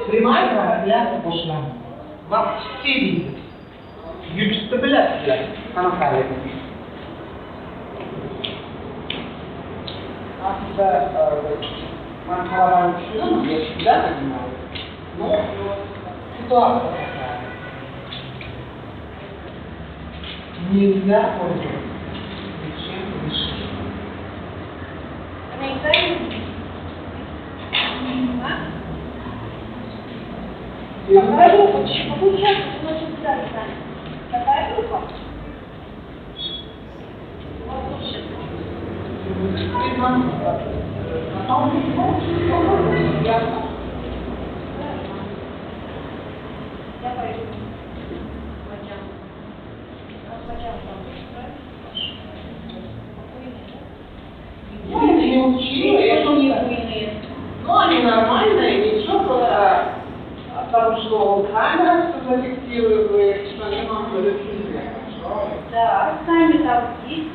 Прямая трансляция пошла. Вас все видят. Yükselebilirler. Sana kaybedin. Aslında markalar düşünüyor ama yaşlılar da bunlar. Но ситуация такая. Нельзя пользоваться. Зачем решить? Какая группа? Какую часть вы носите сами? Какая группа? Я пойду. Я не учила, я что не буйные. Но они нормальные, ничего, просто потому что камера зафиксирует, что они вам говорят, хорошо? Да, сами там есть.